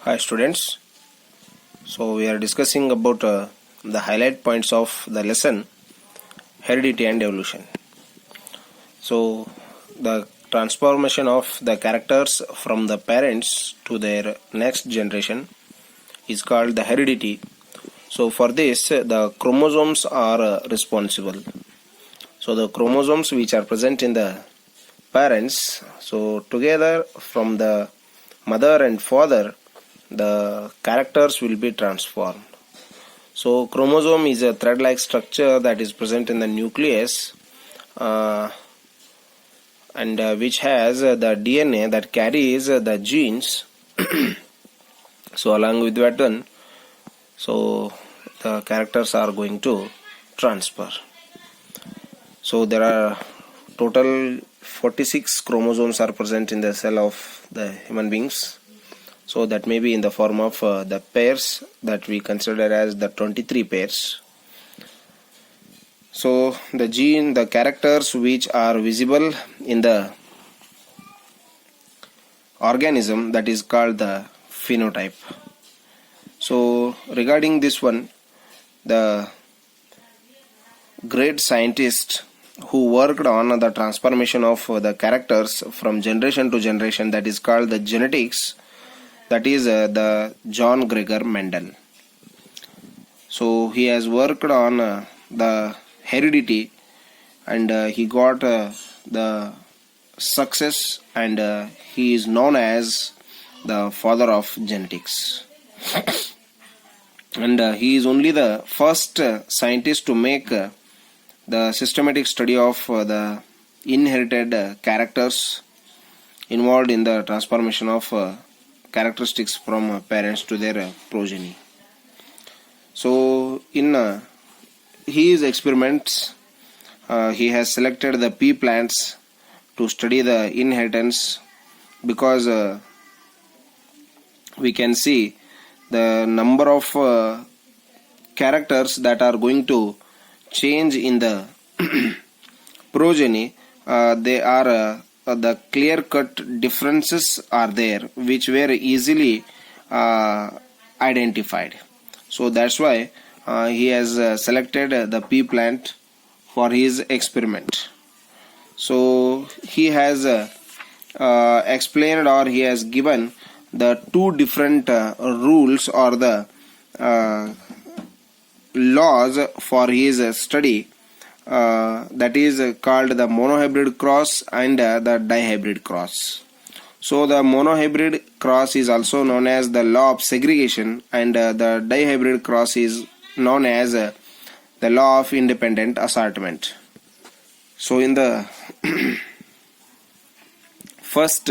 Hi students, so we are discussing about the highlight points of the lesson heredity and evolution. So the transformation of the characters from the parents to their next generation is called the heredity. So for this the chromosomes are responsible. So the chromosomes which are present in the parents, so together from the mother and father, the characters will be transformed. So chromosome is a thread-like structure that is present in the nucleus and which has the DNA that carries the genes. So along with that one, so the characters are going to transfer. So there are total 46 chromosomes are present in the cell of the human beings. So that may be in the form of the pairs that we consider as the 23 pairs. So the characters which are visible in the organism, that is called the phenotype. So regarding this one, the great scientist who worked on the transformation of the characters from generation to generation, that is called the genetics, that is the John Gregor Mendel. So he has worked on the heredity and he got the success, and he is known as the father of genetics. And he is only the first scientist to make the systematic study of the inherited characters involved in the transformation of characteristics from parents to their progeny. So in his experiments, he has selected the pea plants to study the inheritance, because we can see the number of characters that are going to change in the progeny. They are the clear-cut differences are there which were easily identified. So that's why he has selected the pea plant for his experiment. So he has explained, or he has given the two different rules or the laws for his study, that is called the monohybrid cross and the dihybrid cross. So the monohybrid cross is also known as the law of segregation, and the dihybrid cross is known as the law of independent assortment. So in the first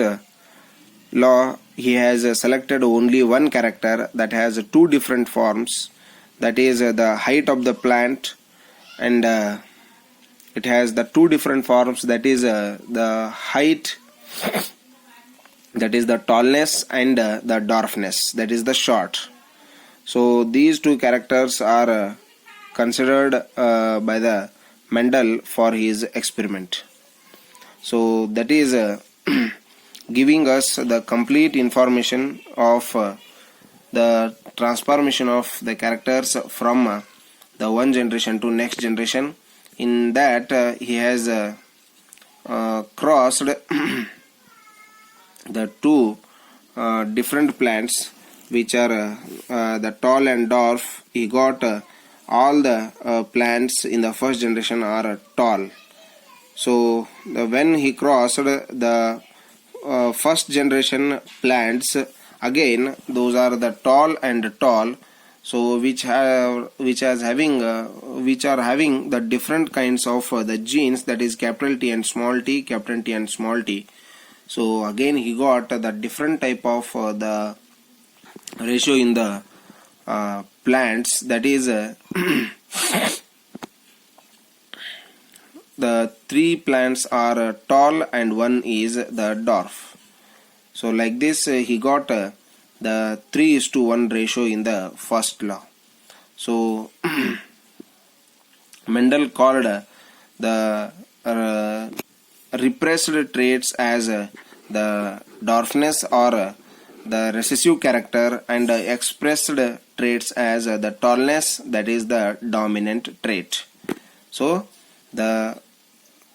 law, he has selected only one character that has two different forms, that is the height of the plant, and it has the two different forms, that is the height, that is the tallness, and the dwarfness, that is the short. So these two characters are considered by the Mendel for his experiment. So that is giving us the complete information of the transformation of the characters from the one generation to next generation. In that he has crossed the two different plants which are the tall and dwarf. He got all the plants in the first generation are tall. So when he crossed the first generation plants, again those are the tall and tall, so which are having the different kinds of the genes, that is capital T and small t, capital T and small t. So again he got the different type of the ratio in the plants, that is the three plants are tall and one is the dwarf. So like this he got the 3:1 ratio in the first law. So Mendel called the repressed traits as the dwarfness or the recessive character and expressed traits as the tallness, that is the dominant trait. So the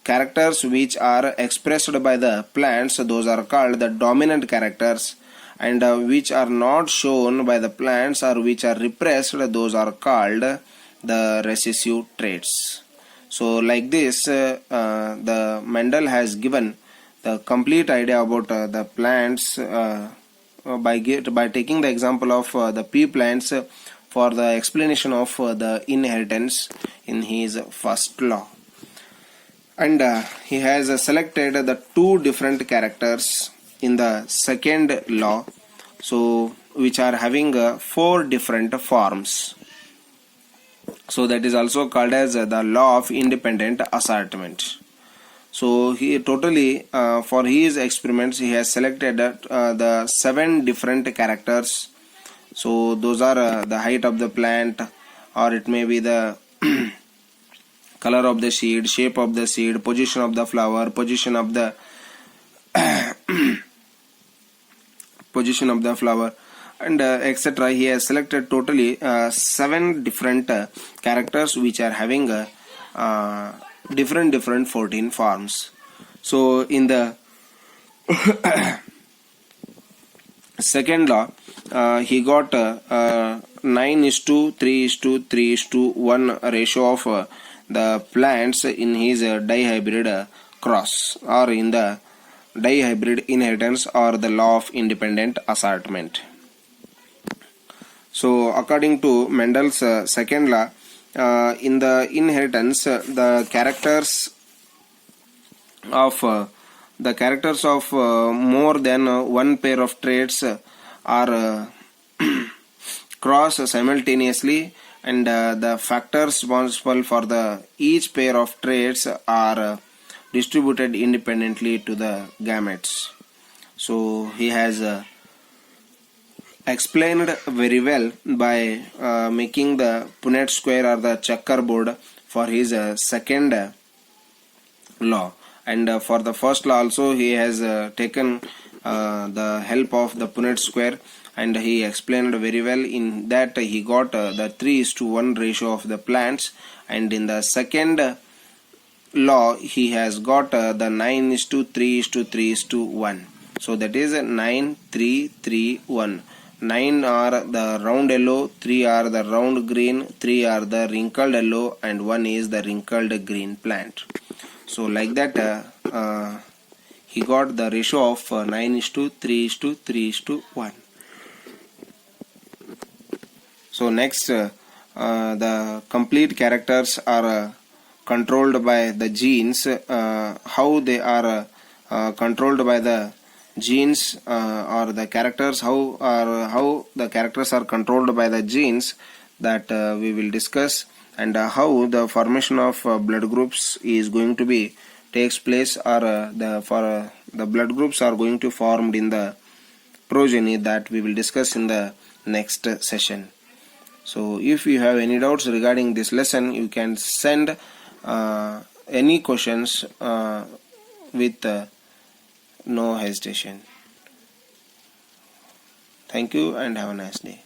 characters which are expressed by the plants, those are called the dominant characters, and which are not shown by the plants or which are repressed, those are called the recessive traits. So like this the Mendel has given the complete idea about the plants by taking the example of the pea plants for the explanation of the inheritance in his first law. And he has selected the two different characters in the second law, so which are having four different forms. So that is also called as the law of independent assortment. So he totally for his experiments he has selected the 7 different characters. So those are the height of the plant, or it may be the color of the seed, shape of the seed, position of the flower, position of the position of the flower, and etc. He has selected totally 7 different characters which are having different 14 forms. So in the second law he got 9:3:3:1 ratio of the plants in his dihybrid cross, or in the dihybrid inheritance, or the law of independent assortment. So according to Mendel's second law, in the inheritance the characters of more than one pair of traits are crossed simultaneously, and the factors responsible for each pair of traits are distributed independently to the gametes. So he has explained very well by making the Punnett square or the checkerboard for his second law, and for the first law also he has taken the help of the Punnett square, and he explained very well. In that he got the 3:1 ratio of the plants, and in the second law he has got the 9:3:3:1. So that is 9:3:3:1. 9 are the round yellow, 3 are the round green, 3 are the wrinkled yellow, and 1 is the wrinkled green plant. So like that he got the ratio of 9:3:3:1. So next the complete characters are controlled by the genes. How they are controlled by the genes, or the characters, how the characters are controlled by the genes, that we will discuss, and how the formation of blood groups is going to be takes place, or the blood groups are going to formed in the progeny, that we will discuss in the next session. So if you have any doubts regarding this lesson, you can send any questions with no hesitation. Thank you and have a nice day.